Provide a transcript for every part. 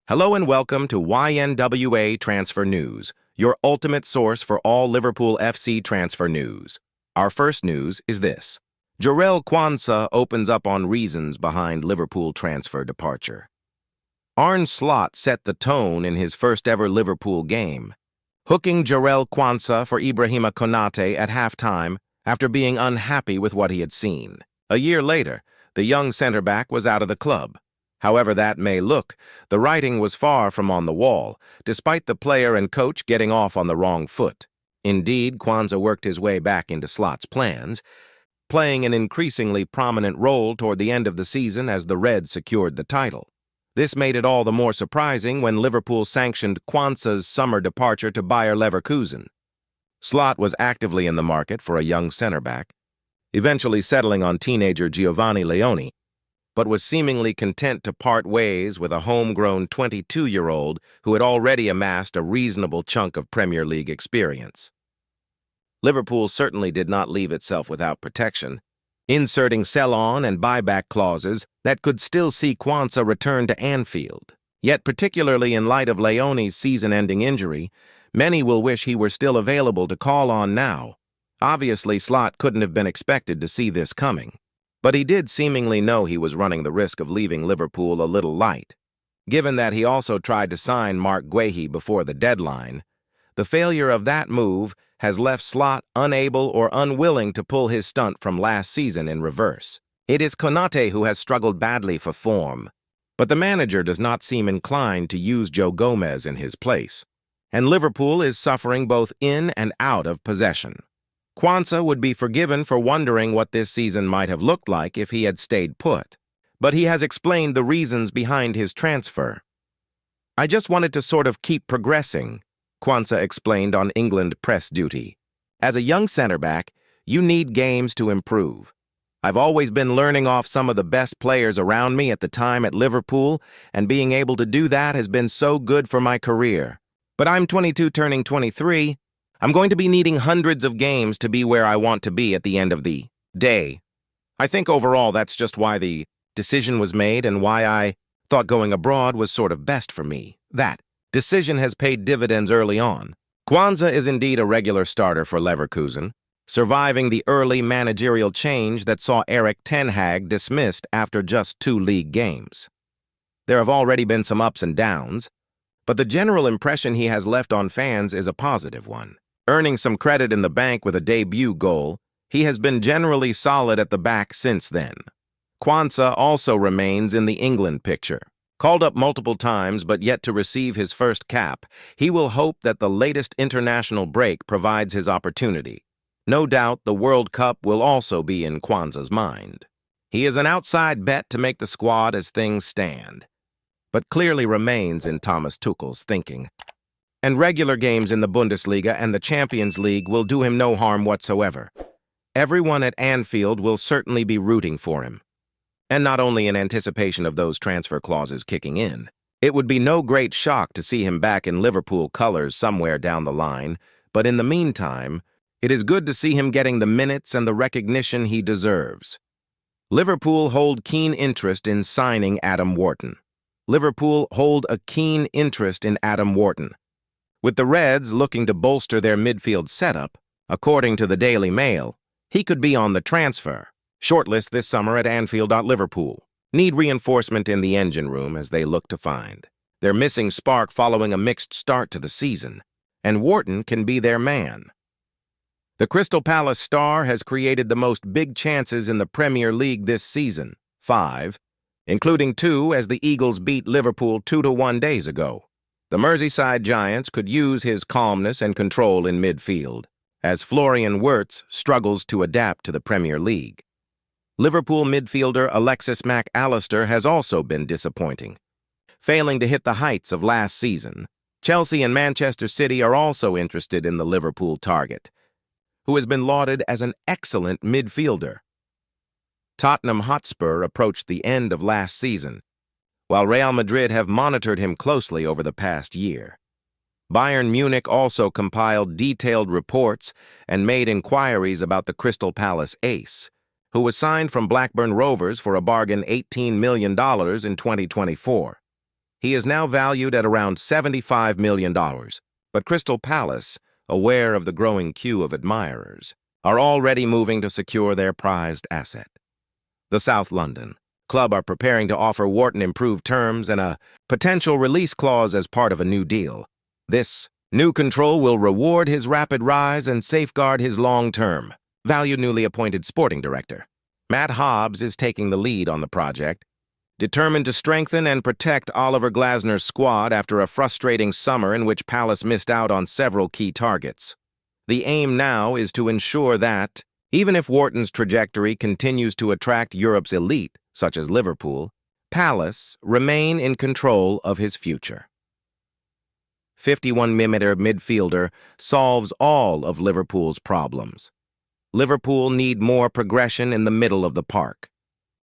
Hello and welcome to YNWA Transfer News, your ultimate source for all Liverpool FC transfer news. Our first news is this. Jarell Quansah opens up on reasons behind Liverpool transfer departure. Arne Slot set the tone in his first-ever Liverpool game, hooking Jarell Quansah for Ibrahima Konate at halftime after being unhappy with what he had seen. A year later, the young centre-back was out of the club. However that may look, the writing was far from on the wall, despite the player and coach getting off on the wrong foot. Indeed, Quansah worked his way back into Slot's plans, playing an increasingly prominent role toward the end of the season as the Reds secured the title. This made it all the more surprising when Liverpool sanctioned Quansah's summer departure to Bayer Leverkusen. Slot was actively in the market for a young centre-back, eventually settling on teenager Giovanni Leone, but was seemingly content to part ways with a homegrown 22-year-old who had already amassed a reasonable chunk of Premier League experience. Liverpool certainly did not leave itself without protection, inserting sell-on and buyback clauses that could still see Quansah return to Anfield. Yet, particularly in light of Leone's season-ending injury, many will wish he were still available to call on now. Obviously, Slot couldn't have been expected to see this coming. But he did seemingly know he was running the risk of leaving Liverpool a little light. Given that he also tried to sign Mark Guehi before the deadline, the failure of that move has left Slot unable or unwilling to pull his stunt from last season in reverse. It is Konate who has struggled badly for form, but the manager does not seem inclined to use Joe Gomez in his place, and Liverpool is suffering both in and out of possession. Quansah would be forgiven for wondering what this season might have looked like if he had stayed put, but he has explained the reasons behind his transfer. "I just wanted to sort of keep progressing," Quansah explained on England press duty. "As a young centre-back, you need games to improve. I've always been learning off some of the best players around me at the time at Liverpool, and being able to do that has been so good for my career. But I'm 22 turning 23. I'm going to be needing hundreds of games to be where I want to be at the end of the day. I think overall that's just why the decision was made and why I thought going abroad was sort of best for me. That decision has paid dividends early on." Quansah is indeed a regular starter for Leverkusen, surviving the early managerial change that saw Erik ten Hag dismissed after just 2 league games. There have already been some ups and downs, but the general impression he has left on fans is a positive one. Earning some credit in the bank with a debut goal, he has been generally solid at the back since then. Quansah also remains in the England picture. Called up multiple times but yet to receive his first cap, he will hope that the latest international break provides his opportunity. No doubt the World Cup will also be in Quansah's mind. He is an outside bet to make the squad as things stand, but clearly remains in Thomas Tuchel's thinking. And regular games in the Bundesliga and the Champions League will do him no harm whatsoever. Everyone at Anfield will certainly be rooting for him. And not only in anticipation of those transfer clauses kicking in. It would be no great shock to see him back in Liverpool colors somewhere down the line, but in the meantime, it is good to see him getting the minutes and the recognition he deserves. Liverpool hold keen interest in signing Adam Wharton. Liverpool hold a keen interest in Adam Wharton. With the Reds looking to bolster their midfield setup, according to the Daily Mail, he could be on the transfer shortlist this summer at Anfield. Liverpool need reinforcement in the engine room as they look to find their missing spark following a mixed start to the season, and Wharton can be their man. The Crystal Palace star has created the most big chances in the Premier League this season, 5, including 2 as the Eagles beat Liverpool 2-1 days ago. The Merseyside Giants could use his calmness and control in midfield, as Florian Wirtz struggles to adapt to the Premier League. Liverpool midfielder Alexis Mac Allister has also been disappointing. Failing to hit the heights of last season, Chelsea and Manchester City are also interested in the Liverpool target, who has been lauded as an excellent midfielder. Tottenham Hotspur approached the end of last season, while Real Madrid have monitored him closely over the past year. Bayern Munich also compiled detailed reports and made inquiries about the Crystal Palace ace, who was signed from Blackburn Rovers for a bargain $18 million in 2024. He is now valued at around $75 million, but Crystal Palace, aware of the growing queue of admirers, are already moving to secure their prized asset. The South London club are preparing to offer Wharton improved terms and a potential release clause as part of a new deal. This new control will reward his rapid rise and safeguard his long-term, valued newly appointed sporting director. Matt Hobbs is taking the lead on the project, determined to strengthen and protect Oliver Glasner's squad after a frustrating summer in which Palace missed out on several key targets. The aim now is to ensure that, even if Wharton's trajectory continues to attract Europe's elite, such as Liverpool, Palace remain in control of his future. 51mm midfielder solves all of Liverpool's problems. Liverpool need more progression in the middle of the park,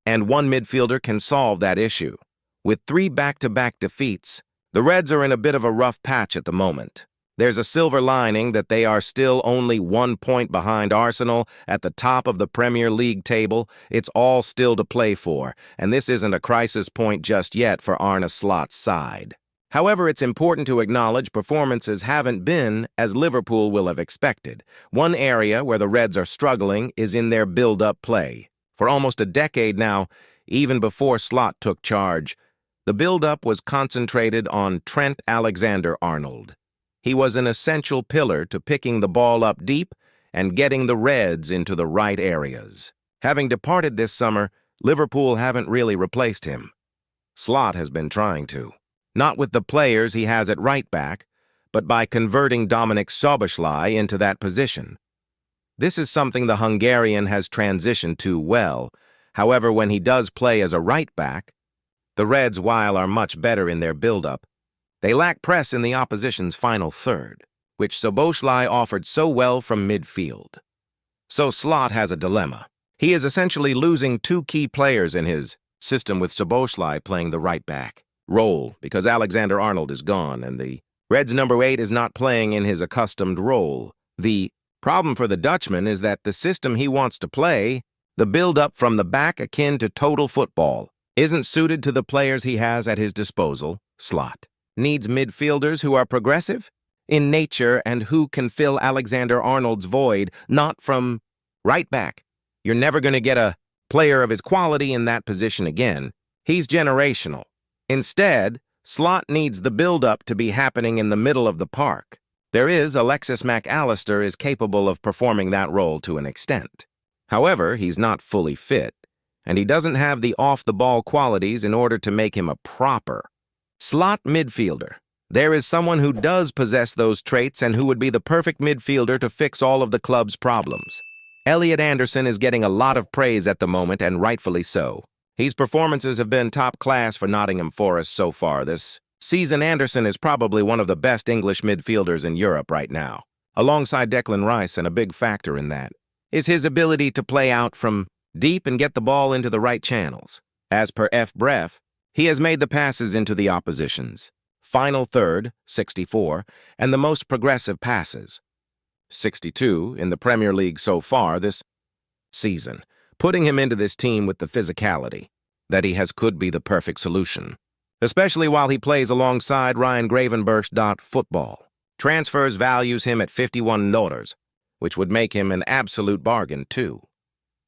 and one midfielder can solve that issue. With 3 back-to-back defeats, the Reds are in a bit of a rough patch at the moment. There's a silver lining that they are still only 1 point behind Arsenal at the top of the Premier League table. It's all still to play for, and this isn't a crisis point just yet for Arne Slot's side. However, it's important to acknowledge performances haven't been as Liverpool will have expected. One area where the Reds are struggling is in their build-up play. For almost a decade now, even before Slot took charge, the build-up was concentrated on Trent Alexander-Arnold. He was an essential pillar to picking the ball up deep and getting the Reds into the right areas. Having departed this summer, Liverpool haven't really replaced him. Slot has been trying to. Not with the players he has at right back, but by converting Dominik Szoboszlai into that position. This is something the Hungarian has transitioned to well. However, when he does play as a right back, the Reds, while are much better in their build-up, they lack press in the opposition's final third, which Szoboszlai offered so well from midfield. So Slot has a dilemma. He is essentially losing 2 key players in his system, with Szoboszlai playing the right back role because Alexander-Arnold is gone and the Reds' number 8 is not playing in his accustomed role. The problem for the Dutchman is that the system he wants to play, the build-up from the back akin to total football, isn't suited to the players he has at his disposal. Slot needs midfielders who are progressive in nature and who can fill Alexander-Arnold's void, not from right back. You're never going to get a player of his quality in that position again. He's generational. Instead, Slot needs the build-up to be happening in the middle of the park. There is Alexis Mac Allister is capable of performing that role to an extent. However, he's not fully fit, and he doesn't have the off-the-ball qualities in order to make him a proper slot midfielder. There is someone who does possess those traits and who would be the perfect midfielder to fix all of the club's problems. Elliot Anderson is getting a lot of praise at the moment, and rightfully so. His performances have been top class for Nottingham Forest so far this season. Anderson is probably one of the best English midfielders in Europe right now. Alongside Declan Rice, and a big factor in that is his ability to play out from deep and get the ball into the right channels. As per FBref, he has made the passes into the opposition's final third, 64, and the most progressive passes, 62, in the Premier League so far this season, putting him into this team with the physicality that he has could be the perfect solution, especially while he plays alongside Ryan Gravenberch. Football Transfers values him at 51 dollars, which would make him an absolute bargain too.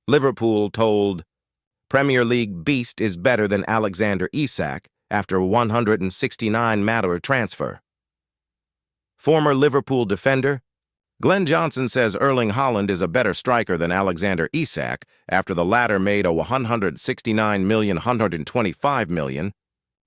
Liverpool told Premier League beast is better than Alexander Isak after 169 matter transfer. Former Liverpool defender Glenn Johnson says Erling Haaland is a better striker than Alexander Isak after the latter made a $169 million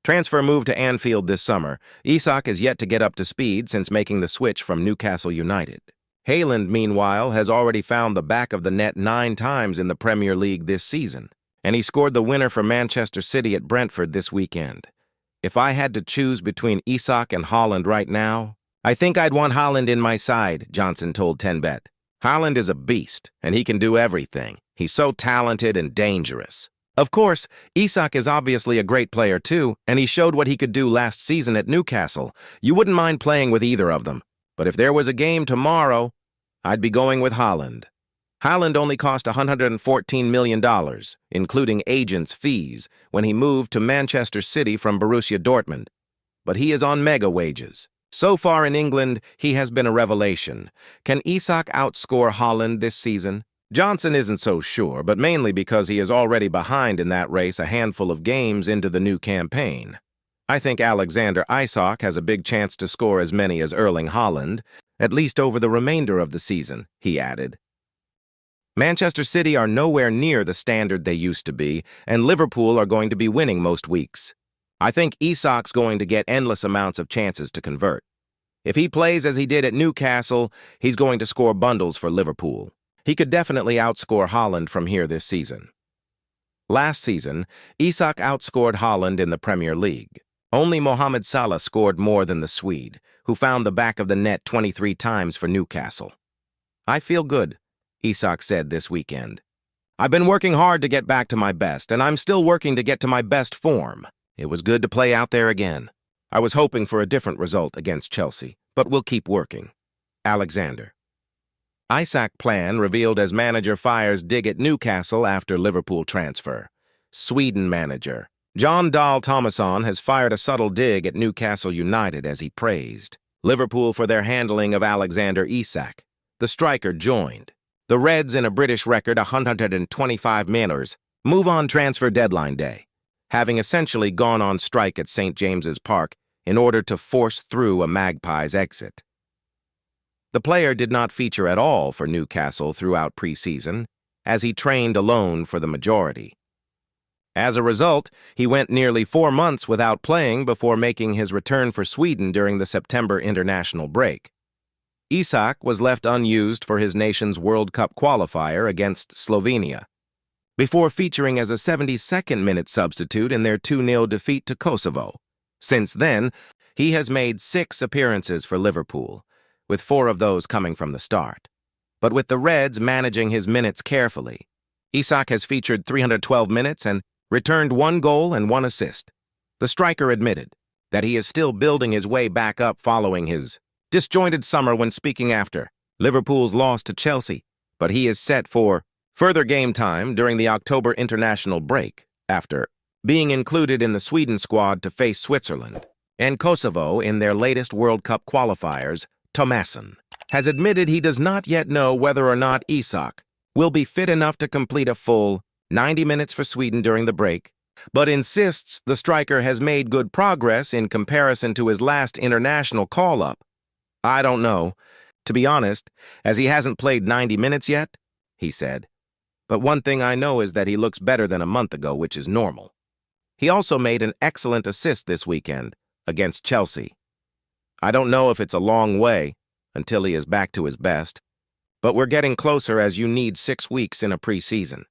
transfer move to Anfield this summer. Isak is yet to get up to speed since making the switch from Newcastle United. Haaland, meanwhile, has already found the back of the net 9 times in the Premier League this season, and he scored the winner for Manchester City at Brentford this weekend. If I had to choose between Isak and Haaland right now, I think I'd want Haaland in my side, Johnson told 10Bet. Haaland is a beast, and he can do everything. He's so talented and dangerous. Of course, Isak is obviously a great player too, and he showed what he could do last season at Newcastle. You wouldn't mind playing with either of them. But if there was a game tomorrow, I'd be going with Haaland. Haaland only cost $114 million, including agents' fees, when he moved to Manchester City from Borussia Dortmund. but he is on mega wages. So far in England, he has been a revelation. Can Isak outscore Haaland this season? Johnson isn't so sure, but mainly because he is already behind in that race a handful of games into the new campaign. I think Alexander Isak has a big chance to score as many as Erling Haaland, at least over the remainder of the season, he added. Manchester City are nowhere near the standard they used to be, and Liverpool are going to be winning most weeks. I think Isak's going to get endless amounts of chances to convert. If he plays as he did at Newcastle, he's going to score bundles for Liverpool. He could definitely outscore Haaland from here this season. Last season, Isak outscored Haaland in the Premier League. Only Mohamed Salah scored more than the Swede, who found the back of the net 23 times for Newcastle. I feel good, Isak said this weekend. I've been working hard to get back to my best, and I'm still working to get to my best form. It was good to play out there again. I was hoping for a different result against Chelsea, but we'll keep working. Alexander. Isak plan revealed as manager fires dig at Newcastle after Liverpool transfer. Sweden manager Jon Dahl Tomasson has fired a subtle dig at Newcastle United as he praised Liverpool for their handling of Alexander Isak. The striker joined the Reds in a British record 125 minutes move on transfer deadline day, having essentially gone on strike at St. James's Park in order to force through a Magpies exit. The player did not feature at all for Newcastle throughout preseason, as he trained alone for the majority. As a result, he went nearly 4 months without playing before making his return for Sweden during the September international break. Isak was left unused for his nation's World Cup qualifier against Slovenia, before featuring as a 72nd minute substitute in their 2-0 defeat to Kosovo. Since then, he has made 6 appearances for Liverpool, with 4 of those coming from the start. But with the Reds managing his minutes carefully, Isak has featured 312 minutes and returned 1 goal and 1 assist. The striker admitted that he is still building his way back up following his disjointed summer when speaking after Liverpool's loss to Chelsea, but he is set for further game time during the October international break after being included in the Sweden squad to face Switzerland and Kosovo in their latest World Cup qualifiers. Tomasson has admitted he does not yet know whether or not Isak will be fit enough to complete a full 90 minutes for Sweden during the break, but insists the striker has made good progress in comparison to his last international call-up. I don't know, to be honest, as he hasn't played 90 minutes yet, he said. But one thing I know is that he looks better than a month ago, which is normal. He also made an excellent assist this weekend against Chelsea. I don't know if it's a long way until he is back to his best, but we're getting closer as you need 6 weeks in a preseason.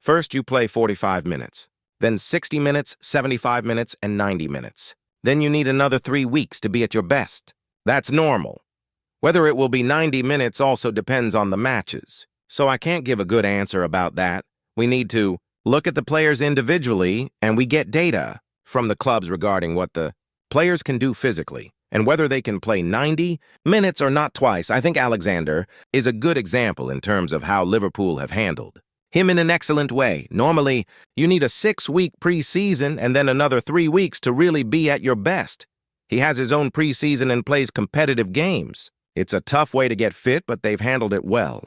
First, you play 45 minutes, then 60 minutes, 75 minutes, and 90 minutes. Then you need another 3 weeks to be at your best. That's normal. Whether it will be 90 minutes also depends on the matches, so I can't give a good answer about that. We need to look at the players individually, and we get data from the clubs regarding what the players can do physically, and whether they can play 90 minutes or not twice. I think Alexander is a good example in terms of how Liverpool have handled him in an excellent way. Normally, you need a 6-week preseason and then another 3 weeks to really be at your best. He has his own preseason and plays competitive games. It's a tough way to get fit, but they've handled it well.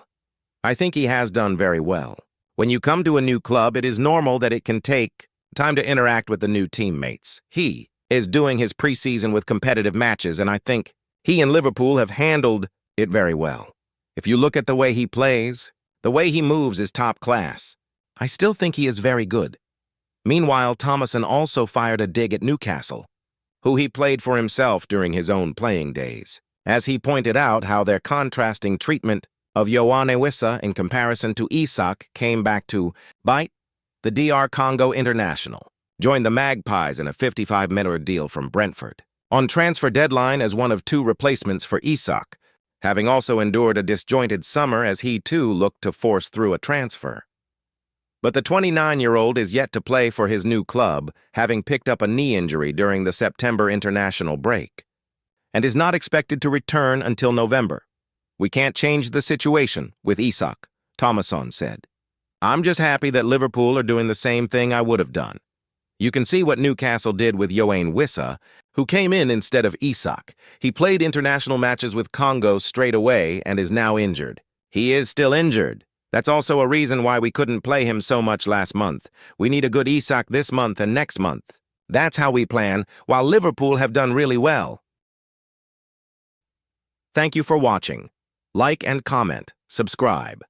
I think he has done very well. When you come to a new club, it is normal that it can take time to interact with the new teammates. He is doing his preseason with competitive matches, and I think he and Liverpool have handled it very well. If you look at the way he plays, the way he moves is top class. I still think he is very good. Meanwhile, Tomasson also fired a dig at Newcastle, who he played for himself during his own playing days, as he pointed out how their contrasting treatment of YNWA in comparison to Isak came back to bite. The DR Congo international joined the Magpies in a 55-minute deal from Brentford on transfer deadline as one of 2 replacements for Isak, having also endured a disjointed summer as he too looked to force through a transfer. But the 29-year-old is yet to play for his new club, having picked up a knee injury during the September international break, and is not expected to return until November. We can't change the situation with Isak, Tomasson said. I'm just happy that Liverpool are doing the same thing I would have done. You can see what Newcastle did with YNWA, who came in instead of Isak. He played international matches with Congo straight away and is now injured. He is still injured. That's also a reason why we couldn't play him so much last month. We need a good Isak this month and next month. That's how we plan, while Liverpool have done really well. Thank you for watching. Like and comment. Subscribe.